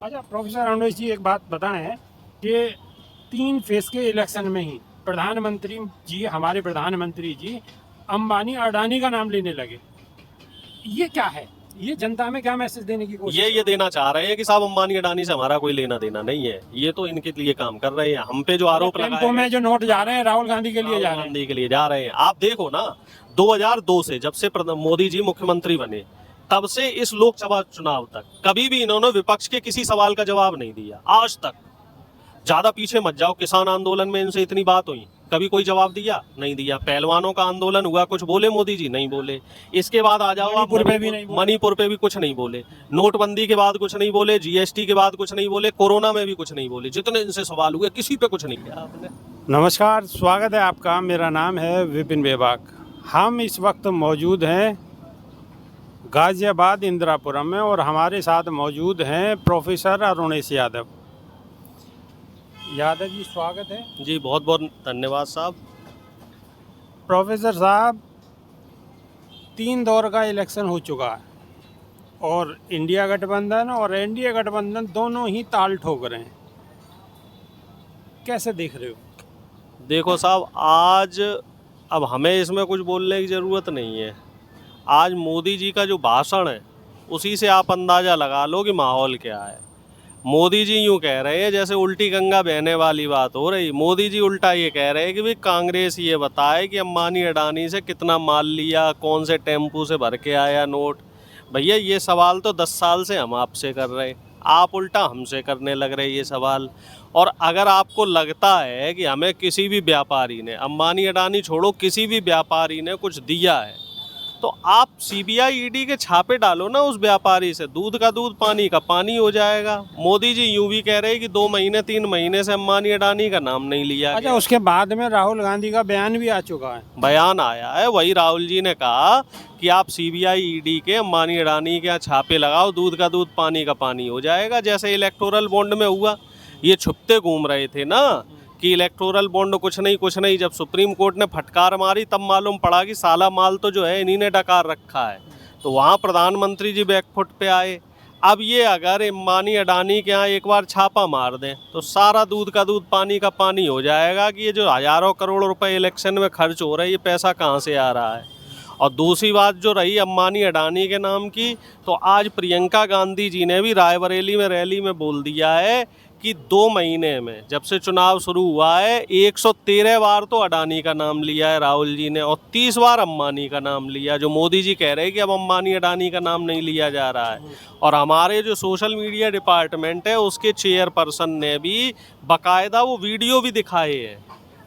अच्छा प्रोफेसर अरुणेश जी, एक बात बताएं कि 3 फेज के इलेक्शन में ही हमारे प्रधानमंत्री जी अंबानी अडानी का नाम लेने लगे। ये क्या है? ये जनता में क्या मैसेज देने की कोशिश ये देना चाह रहे हैं कि साहब अंबानी अडानी से हमारा कोई लेना देना नहीं है। ये तो इनके लिए काम कर रहे हैं। हम पे जो आरोप लगाए टेम्पो में जो नोट जा रहे हैं राहुल गांधी के लिए राहुल जा रहे हैं। गांधी के लिए जा रहे हैं। आप देखो ना, 2002 से जब से मोदी जी मुख्यमंत्री बने तब से इस लोकसभा चुनाव तक कभी भी इन्होंने विपक्ष के किसी सवाल का जवाब नहीं दिया आज तक। ज्यादा पीछे मत जाओ, किसान आंदोलन में इनसे इतनी बात हुई, कभी कोई जवाब दिया? नहीं दिया। पहलवानों का आंदोलन हुआ, कुछ बोले मोदी जी? नहीं बोले। इसके बाद आ जाओ आप मणिपुर पे भी कुछ नहीं बोले। नोटबंदी के बाद कुछ नहीं बोले। जीएसटी के बाद कुछ नहीं बोले। कोरोना में भी कुछ नहीं बोले। जितने इनसे सवाल हुए किसी पे कुछ नहीं किया आपने। नमस्कार, स्वागत है आपका। मेरा नाम है विपिन बेबाक। हम इस वक्त मौजूद हैं गाजियाबाद इंदिरापुरम में और हमारे साथ मौजूद हैं प्रोफेसर अरुणेश यादव जी। स्वागत है जी, बहुत बहुत धन्यवाद साहब। प्रोफेसर साहब, 3 दौर का इलेक्शन हो चुका है और इंडिया गठबंधन और एनडीए गठबंधन दोनों ही ताल ठोक रहे हैं। कैसे देख रहे हो? देखो साहब, आज अब हमें इसमें कुछ बोलने की ज़रूरत नहीं है। आज मोदी जी का जो भाषण है उसी से आप अंदाज़ा लगा लो कि माहौल क्या है। मोदी जी यूँ कह रहे हैं जैसे उल्टी गंगा बहने वाली बात हो रही। मोदी जी उल्टा ये कह रहे हैं कि भाई कांग्रेस ये बताए कि अंबानी अडानी से कितना माल लिया, कौन से टेम्पू से भर के आया नोट। भैया ये सवाल तो 10 साल से हम आपसे कर रहे हैं, आप उल्टा हमसे करने लग रहे ये सवाल। और अगर आपको लगता है कि हमें किसी भी व्यापारी ने, अंबानी अडानी छोड़ो, किसी भी व्यापारी ने कुछ दिया है तो आप सीबीआई ईडी के छापे डालो ना उस व्यापारी से। दूध का दूध, पानी का पानी हो जाएगा। मोदी जी यूं भी कह रहे हैं कि 2 महीने 3 महीने से अंबानी अडानी का नाम नहीं लिया। अच्छा, उसके बाद में राहुल गांधी का बयान भी आ चुका है। बयान आया है, वही राहुल जी ने कहा कि आप सीबीआई ईडी के अंबानी अडानी के यहाँ छापे लगाओ, दूध का दूध पानी का पानी हो जाएगा। जैसे इलेक्टोरल बॉन्ड में हुआ, ये छुपते घूम रहे थे ना कि इलेक्टोरल बॉन्ड कुछ नहीं। जब सुप्रीम कोर्ट ने फटकार मारी तब मालूम पड़ा कि साला माल तो जो है इन्हीं ने डकार रखा है। तो वहाँ प्रधानमंत्री जी बैकफुट पे आए। अब ये अगर अंबानी अडानी के यहाँ एक बार छापा मार दें तो सारा दूध का दूध पानी का पानी हो जाएगा कि ये जो हज़ारों करोड़ रुपए इलेक्शन में खर्च हो रहे हैं ये पैसा कहाँ से आ रहा है। और दूसरी बात जो रही अंबानी अडानी के नाम की, तो आज प्रियंका गांधी जी ने भी रायबरेली में रैली में बोल दिया है कि 2 महीने में जब से चुनाव शुरू हुआ है 113 बार तो अडानी का नाम लिया है राहुल जी ने और 30 बार अंबानी का नाम लिया। जो मोदी जी कह रहे हैं कि अब अंबानी अडानी का नाम नहीं लिया जा रहा है। और हमारे जो सोशल मीडिया डिपार्टमेंट है उसके चेयरपर्सन ने भी बाकायदा वो वीडियो भी दिखाए हैं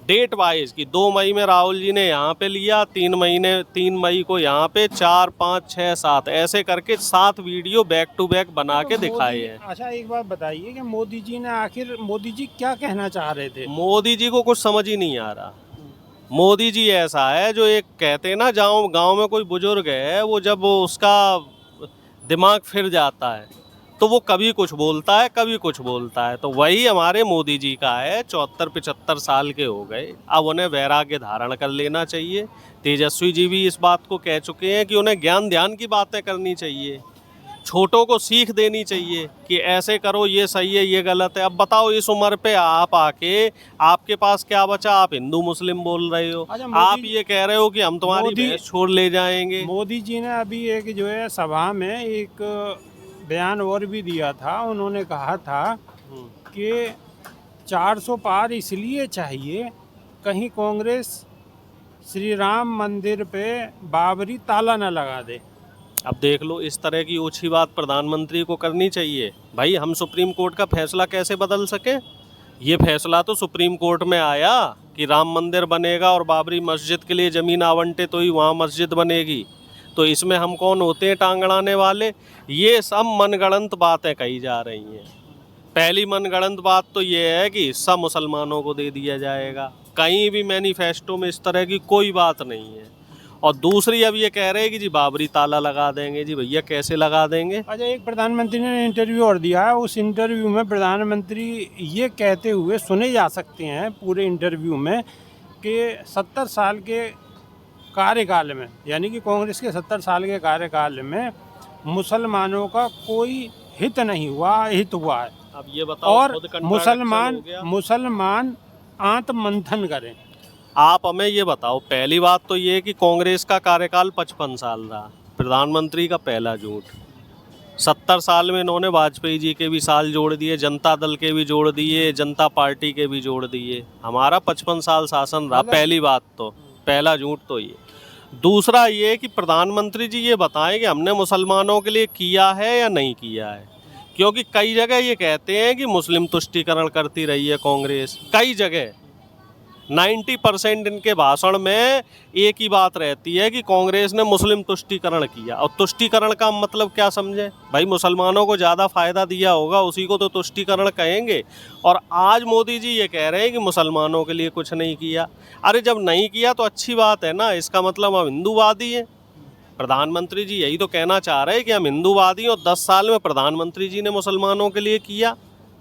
डेट वाइज कि 2 मई में राहुल जी ने यहाँ पे लिया, 3 मई को यहाँ पे, 4, 5, 6, 7 ऐसे करके 7 वीडियो बैक टू बैक बना के दिखाए हैं। अच्छा, एक बात बताइए कि मोदी जी क्या कहना चाह रहे थे? मोदी जी को कुछ समझ ही नहीं आ रहा। मोदी जी ऐसा है जो एक कहते हैं ना, गांव में कोई बुजुर्ग है, वो जब उसका दिमाग फिर जाता है तो वो कभी कुछ बोलता है कभी कुछ बोलता है। तो वही हमारे मोदी जी का है। 74-75 साल के हो गए, अब उन्हें वैराग्य धारण कर लेना चाहिए। तेजस्वी जी भी इस बात को कह चुके हैं कि उन्हें ज्ञान ध्यान की बातें करनी चाहिए, छोटों को सीख देनी चाहिए कि ऐसे करो, ये सही है, ये गलत है। अब बताओ इस उम्र पे आप आके, आपके पास क्या बचा? आप हिंदू मुस्लिम बोल रहे हो। आप ये कह रहे हो कि हम तुम्हारी भैंस छोड़ ले जाएंगे। मोदी जी ने अभी एक जो है सभा में एक बयान और भी दिया था। उन्होंने कहा था कि 400 पार इसलिए चाहिए कहीं कांग्रेस श्री राम मंदिर पे बाबरी ताला न लगा दे। अब देख लो, इस तरह की ओछी बात प्रधानमंत्री को करनी चाहिए। भाई, हम सुप्रीम कोर्ट का फैसला कैसे बदल सके? ये फैसला तो सुप्रीम कोर्ट में आया कि राम मंदिर बनेगा और बाबरी मस्जिद के लिए ज़मीन आवंटित हुई, वहाँ मस्जिद बनेगी। तो इसमें हम कौन होते हैं टांग अड़ाने वाले? ये सब मनगढ़ंत बातें कही जा रही हैं। पहली मनगढ़ंत बात तो ये है कि हिस्सा मुसलमानों को दे दिया जाएगा। कहीं भी मैनिफेस्टो में इस तरह की कोई बात नहीं है। और दूसरी, अब ये कह रहे हैं कि जी बाबरी ताला लगा देंगे। जी भैया, कैसे लगा देंगे? अच्छा, एक प्रधानमंत्री ने इंटरव्यू और दिया है। उस इंटरव्यू में प्रधानमंत्री ये कहते हुए सुने जा सकते हैं पूरे इंटरव्यू में कि 70 साल के कार्यकाल में, यानी कि कांग्रेस के 70 साल के कार्यकाल में मुसलमानों का कोई हित नहीं हुआ, हित हुआ है। अब ये बताओ, और खुद contradiction हो गया। मुसलमान आत्ममंथन करें। आप हमें ये बताओ, पहली बात तो ये कि कांग्रेस का कार्यकाल 55 साल रहा, प्रधानमंत्री का पहला झूठ। 70 साल में इन्होंने वाजपेयी जी के भी साल जोड़ दिए, जनता दल के भी जोड़ दिए, जनता पार्टी के भी जोड़ दिए। हमारा 55 साल शासन रहा, पहली बात तो, पहला झूठ तो ये। दूसरा ये कि प्रधानमंत्री जी ये बताएं कि हमने मुसलमानों के लिए किया है या नहीं किया है, क्योंकि कई जगह ये कहते हैं कि मुस्लिम तुष्टीकरण करती रही है कांग्रेस। कई जगह 90% इनके भाषण में एक ही बात रहती है कि कांग्रेस ने मुस्लिम तुष्टीकरण किया। और तुष्टीकरण का मतलब क्या समझे भाई? मुसलमानों को ज़्यादा फायदा दिया होगा, उसी को तो तुष्टीकरण कहेंगे। और आज मोदी जी ये कह रहे हैं कि मुसलमानों के लिए कुछ नहीं किया। अरे जब नहीं किया तो अच्छी बात है ना, इसका मतलब हम हिंदूवादी हैं। प्रधानमंत्री जी यही तो कहना चाह रहे हैं कि हम हिंदूवादी हैं, और 10 साल में प्रधानमंत्री जी ने मुसलमानों के लिए किया,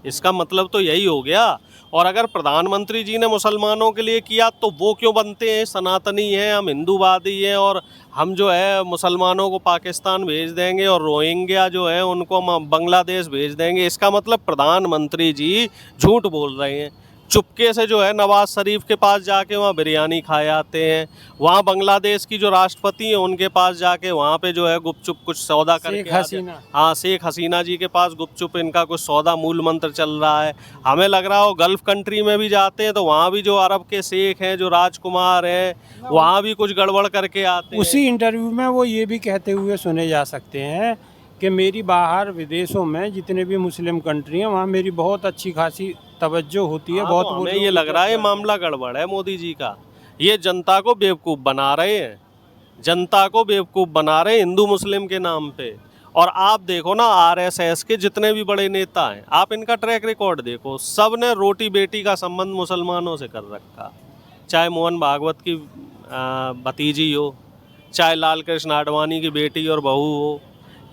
इसका मतलब तो यही हो गया। और अगर प्रधानमंत्री जी ने मुसलमानों के लिए किया तो वो क्यों बनते हैं सनातनी हैं, हम हिंदूवादी हैं, और हम जो है मुसलमानों को पाकिस्तान भेज देंगे और रोहिंग्या जो है उनको हम बांग्लादेश भेज देंगे? इसका मतलब प्रधानमंत्री जी झूठ बोल रहे हैं। चुपके से जो है नवाज शरीफ के पास जाके वहाँ बिरयानी खाए आते हैं, वहाँ बांग्लादेश की जो राष्ट्रपति हैं उनके पास जाके वहाँ पे जो है गुपचुप कुछ सौदा करके शेख हसीना। हाँ, शेख हसीना जी के पास गुपचुप इनका कुछ सौदा मूल मंत्र चल रहा है। हमें लग रहा हो गल्फ कंट्री में भी जाते हैं तो वहाँ भी जो अरब के शेख हैं, जो राजकुमार हैं, वहाँ भी कुछ गड़बड़ करके आते हैं। उसी इंटरव्यू में वो ये भी कहते हुए सुने जा सकते हैं कि मेरी बाहर विदेशों में जितने भी मुस्लिम कंट्री हैं वहाँ मेरी बहुत अच्छी खासी तवज्जो होती है। हाँ, बहुत तो वो हमें लोग ये लग रहा है मतलब मामला गड़बड़ है मोदी जी का। ये जनता को बेवकूफ़ बना रहे हैं, जनता को बेवकूफ़ बना रहे हैं हिंदू मुस्लिम के नाम पे। और आप देखो ना, आरएसएस के जितने भी बड़े नेता हैं, आप इनका ट्रैक रिकॉर्ड देखो, सब ने रोटी बेटी का संबंध मुसलमानों से कर रखा। चाहे मोहन भागवत की भतीजी हो, चाहे लाल कृष्ण आडवाणी की बेटी और बहू हो,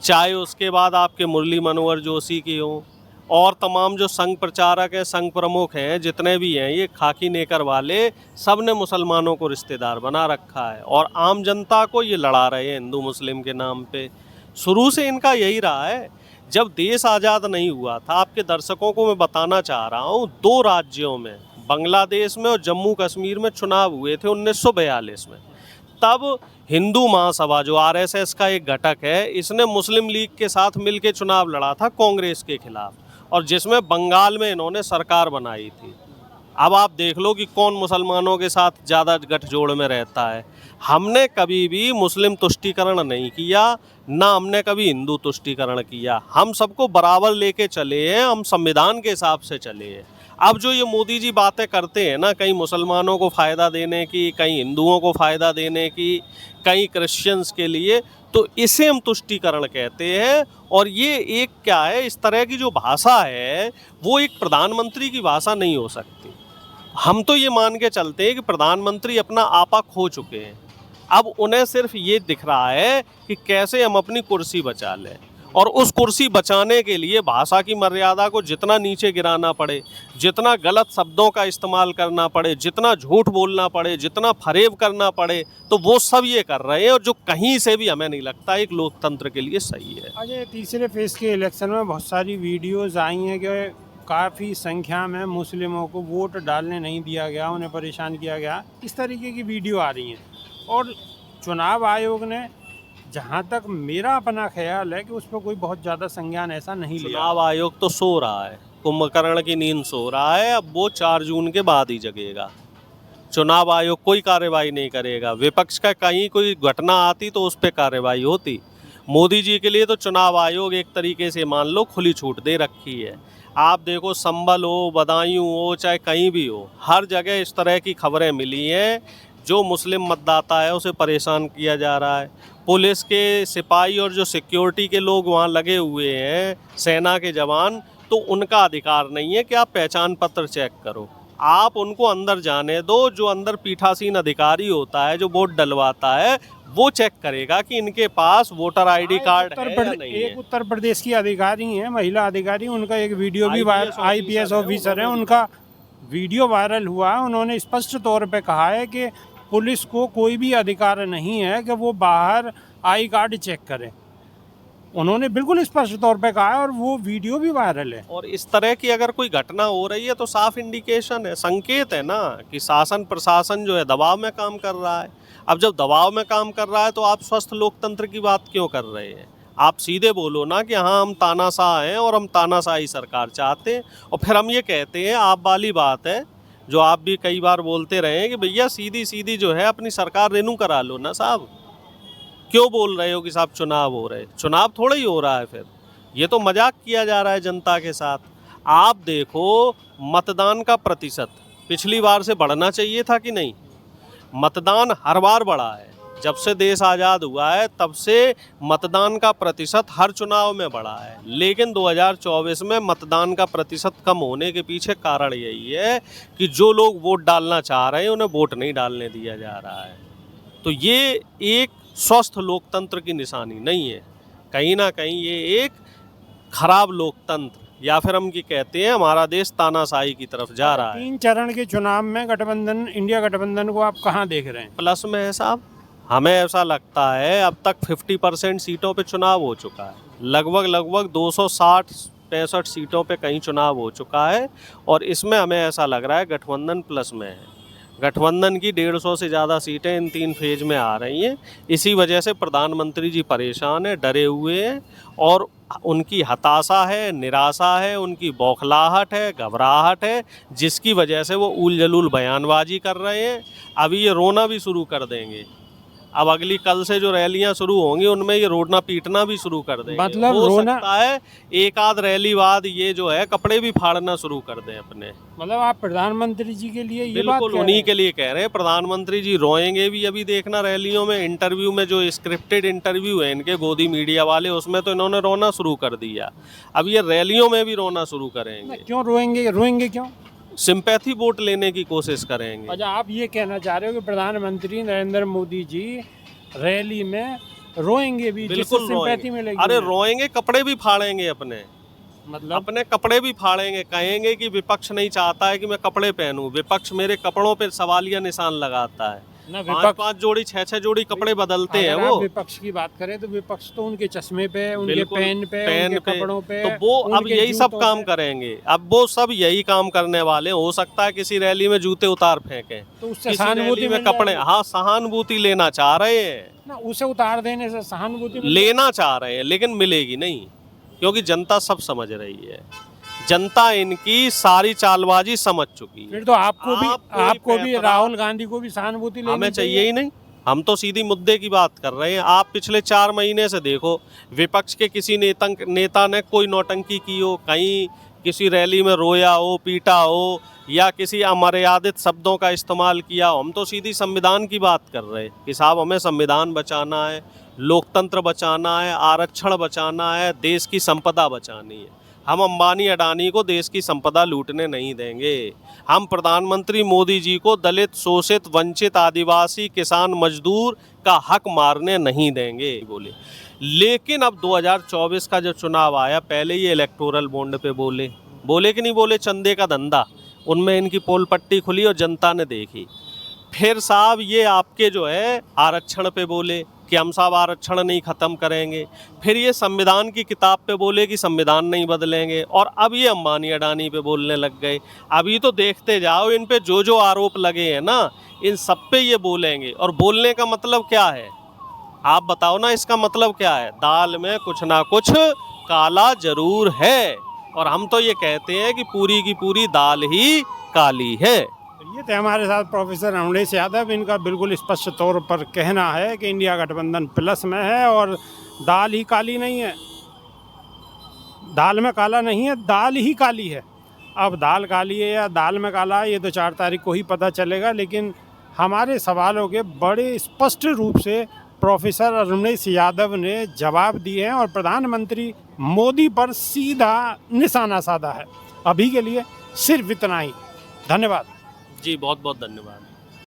चाहे उसके बाद आपके मुरली मनोहर जोशी की हो, और तमाम जो संघ प्रचारक हैं, संघ प्रमुख हैं, जितने भी हैं, ये खाकी नेकर वाले, सब ने मुसलमानों को रिश्तेदार बना रखा है और आम जनता को ये लड़ा रहे हैं हिंदू मुस्लिम के नाम पे। शुरू से इनका यही रहा है। जब देश आज़ाद नहीं हुआ था, आपके दर्शकों को मैं बताना चाह रहा हूँ, 2 राज्यों में, बांग्लादेश में और जम्मू कश्मीर में चुनाव हुए थे 1942 में। तब हिंदू महासभा जो आरएसएस का एक घटक है, इसने मुस्लिम लीग के साथ मिलकर चुनाव लड़ा था कांग्रेस के खिलाफ, और जिसमें बंगाल में इन्होंने सरकार बनाई थी। अब आप देख लो कि कौन मुसलमानों के साथ ज़्यादा गठजोड़ में रहता है। हमने कभी भी मुस्लिम तुष्टीकरण नहीं किया, ना हमने कभी हिंदू तुष्टीकरण किया। हम सबको बराबर लेके चले हैं, हम संविधान के हिसाब से चले हैं। अब जो ये मोदी जी बातें करते हैं ना, कहीं मुसलमानों को फ़ायदा देने की, कहीं हिंदुओं को फ़ायदा देने की, कहीं क्रिश्चियंस के लिए, तो इसे हम तुष्टीकरण कहते हैं। और ये एक क्या है, इस तरह की जो भाषा है वो एक प्रधानमंत्री की भाषा नहीं हो सकती। हम तो ये मान के चलते हैं कि प्रधानमंत्री अपना आपा खो चुके हैं। अब उन्हें सिर्फ ये दिख रहा है कि कैसे हम अपनी कुर्सी बचा लें, और उस कुर्सी बचाने के लिए भाषा की मर्यादा को जितना नीचे गिराना पड़े, जितना गलत शब्दों का इस्तेमाल करना पड़े, जितना झूठ बोलना पड़े, जितना फरेब करना पड़े, तो वो सब ये कर रहे हैं, और जो कहीं से भी हमें नहीं लगता एक लोकतंत्र के लिए सही है। अजय, तीसरे फेज के इलेक्शन में बहुत सारी वीडियोस आई हैं कि काफ़ी संख्या में मुस्लिमों को वोट डालने नहीं दिया गया, उन्हें परेशान किया गया, इस तरीके की वीडियो आ रही हैं। और चुनाव आयोग ने, जहाँ तक मेरा अपना ख्याल है, कि उस पर कोई बहुत ज़्यादा संज्ञान ऐसा नहीं लिया। चुनाव आयोग तो सो रहा है, कुंभकर्ण की नींद सो रहा है। अब वो 4 जून के बाद ही जगेगा। चुनाव आयोग कोई कार्रवाई नहीं करेगा। विपक्ष का कहीं कोई घटना आती तो उस पर कार्रवाई होती। मोदी जी के लिए तो चुनाव आयोग एक तरीके से मान लो खुली छूट दे रखी है। आप देखो, संभल हो, बदायूं हो, चाहे कहीं भी हो, हर जगह इस तरह की खबरें मिली हैं। जो मुस्लिम मतदाता है उसे परेशान किया जा रहा है। पुलिस के सिपाही और जो सिक्योरिटी के लोग वहाँ लगे हुए हैं, सेना के जवान, तो उनका अधिकार नहीं है कि आप पहचान पत्र चेक करो। आप उनको अंदर जाने दो। जो अंदर पीठासीन अधिकारी होता है, जो वोट डलवाता है, वो चेक करेगा कि इनके पास वोटर आईडी कार्ड है या नहीं है। एक उत्तर प्रदेश की अधिकारी हैं, महिला अधिकारी, उनका एक वीडियो भी आईपीएस ऑफिसर है, उनका वीडियो वायरल हुआ है। उन्होंने स्पष्ट तौर पे कहा है कि पुलिस को कोई भी अधिकार नहीं है कि वो बाहर आई कार्ड चेक करे। उन्होंने बिल्कुल स्पष्ट तौर पे कहा है और वो वीडियो भी वायरल है। और इस तरह की अगर कोई घटना हो रही है तो साफ इंडिकेशन है, संकेत है ना कि शासन प्रशासन जो है दबाव में काम कर रहा है। अब जब दबाव में काम कर रहा है तो आप स्वस्थ लोकतंत्र की बात क्यों कर रहे हैं? आप सीधे बोलो ना कि हाँ हम तानाशाह हैं और हम तानाशाही सरकार चाहते हैं, और फिर हम ये कहते हैं, आप वाली बात है जो आप भी कई बार बोलते रहे हैं कि भैया सीधी सीधी जो है अपनी सरकार रिन्यू करा लो ना साहब। क्यों बोल रहे हो कि साहब चुनाव हो रहे? चुनाव थोड़ा ही हो रहा है, फिर ये तो मजाक किया जा रहा है जनता के साथ। आप देखो मतदान का प्रतिशत पिछली बार से बढ़ना चाहिए था कि नहीं? मतदान हर बार बढ़ा है, जब से देश आज़ाद हुआ है तब से मतदान का प्रतिशत हर चुनाव में बढ़ा है। लेकिन 2024 में मतदान का प्रतिशत कम होने के पीछे कारण यही है कि जो लोग वोट डालना चाह रहे हैं उन्हें वोट नहीं डालने दिया जा रहा है। तो ये एक स्वस्थ लोकतंत्र की निशानी नहीं है, कहीं ना कहीं ये एक खराब लोकतंत्र, या फिर हम ये कहते हैं हमारा देश तानाशाही की तरफ जा रहा है। 3 चरण के चुनाव में गठबंधन, इंडिया गठबंधन को आप कहाँ देख रहे हैं? प्लस में है साहब। हमें ऐसा लगता है अब तक 50% सीटों पे चुनाव हो चुका है, लगभग 260-65 सीटों पे कहीं चुनाव हो चुका है, और इसमें हमें ऐसा लग रहा है गठबंधन प्लस में है। गठबंधन की 150 से ज़्यादा सीटें इन 3 फेज में आ रही हैं। इसी वजह से प्रधानमंत्री जी परेशान हैं, डरे हुए हैं, और उनकी हताशा है, निराशा है, उनकी बौखलाहट है, घबराहट है, जिसकी वजह से वो ऊल जलूल बयानबाजी कर रहे हैं। अभी ये रोना भी शुरू कर देंगे। अब अगली कल से जो रैलियां शुरू होंगी उनमें ये रोना पीटना भी शुरू कर देंगे। मतलब हो रोना, सकता है एक आध रैली बाद ये जो है कपड़े भी फाड़ना शुरू कर दें अपने। मतलब आप प्रधानमंत्री जी के लिए ये बात बिल्कुल कह रहे उन्हीं हैं? के लिए कह रहे हैं। प्रधानमंत्री जी रोएंगे भी, अभी देखना रैलियों में, इंटरव्यू में, जो स्क्रिप्टेड इंटरव्यू है इनके गोदी मीडिया वाले, उसमें तो इन्होंने रोना शुरू कर दिया। अब ये रैलियों में भी रोना शुरू करेंगे। क्यों रोएंगे क्यों? सिंपैथी वोट लेने की कोशिश करेंगे। अच्छा, आप ये कहना चाह रहे हो कि प्रधानमंत्री नरेंद्र मोदी जी रैली में रोएंगे भी, जिससे बिल्कुल सिंपैथी रोएंगे। मिलेगी? अरे रोएंगे, कपड़े भी फाड़ेंगे अपने, मतलब अपने कपड़े भी फाड़ेंगे। कहेंगे कि विपक्ष नहीं चाहता है कि मैं कपड़े पहनूं, विपक्ष मेरे कपड़ों पे सवालिया निशान लगाता है। ना 5-5 जोड़ी 6-6 जोड़ी कपड़े बदलते हैं अगर वो। आप विपक्ष की बात करें तो विपक्ष तो उनके चश्मे पे, उनके बिल्कुल, पेन पे, उनके कपड़ों पे, तो वो अब उनके यही सब जूतों काम पे। करेंगे। अब वो सब यही काम करने वाले। हो सकता है किसी रैली में जूते उतार फेंके, तो उससे किसी सहानुभूति रैली में मिल कपड़े, जाएगी। हाँ सहानुभूति लेना चाह रहे हैं, ना उसे उतार देने से सहानुभूति मिल लेना चाह रहे हैं, लेकिन मिलेगी नहीं, क्योंकि जनता सब समझ रही है। जनता इनकी सारी चालबाजी समझ चुकी है। फिर तो आपको कोई भी फैसला- राहुल गांधी को भी सहानुभूति लेनी हमें चाहिए ही नहीं। हम तो सीधी मुद्दे की बात कर रहे हैं। आप पिछले 4 महीने से देखो, विपक्ष के किसी नेता ने कोई नौटंकी की हो, कहीं किसी रैली में रोया हो, पीटा हो, या किसी अमर्यादित शब्दों का इस्तेमाल किया हो। हम तो सीधी संविधान की बात कर रहे हैं कि साहब हमें संविधान बचाना है, लोकतंत्र बचाना है, आरक्षण बचाना है, देश की संपदा बचानी है। हम अंबानी अडानी को देश की संपदा लूटने नहीं देंगे। हम प्रधानमंत्री मोदी जी को दलित, शोषित, वंचित, आदिवासी, किसान, मजदूर का हक मारने नहीं देंगे बोले। लेकिन अब 2024 का जब चुनाव आया, पहले ये इलेक्टोरल बॉन्ड पे बोले कि नहीं बोले, चंदे का धंधा, उनमें इनकी पोल पट्टी खुली और जनता ने देखी। फिर साहब ये आपके जो है आरक्षण पे बोले कि हम साहब आरक्षण नहीं ख़त्म करेंगे। फिर ये संविधान की किताब पे बोले कि संविधान नहीं बदलेंगे, और अब ये अंबानी अडानी पे बोलने लग गए। अभी तो देखते जाओ, इन पे जो आरोप लगे हैं ना, इन सब पे ये बोलेंगे। और बोलने का मतलब क्या है, आप बताओ ना, इसका मतलब क्या है? दाल में कुछ ना कुछ काला जरूर है, और हम तो ये कहते हैं कि पूरी की पूरी दाल ही काली है। ये थे हमारे साथ प्रोफेसर अमरेश यादव। इनका बिल्कुल स्पष्ट तौर पर कहना है कि इंडिया गठबंधन प्लस में है और दाल ही काली नहीं है, दाल में काला नहीं है, दाल ही काली है। अब दाल काली है या दाल में काला है, ये तो 4 तारीख को ही पता चलेगा। लेकिन हमारे सवालों के बड़े स्पष्ट रूप से प्रोफेसर अमरेश यादव ने जवाब दिए हैं और प्रधानमंत्री मोदी पर सीधा निशाना साधा है। अभी के लिए सिर्फ इतना ही। धन्यवाद जी, बहुत बहुत धन्यवाद।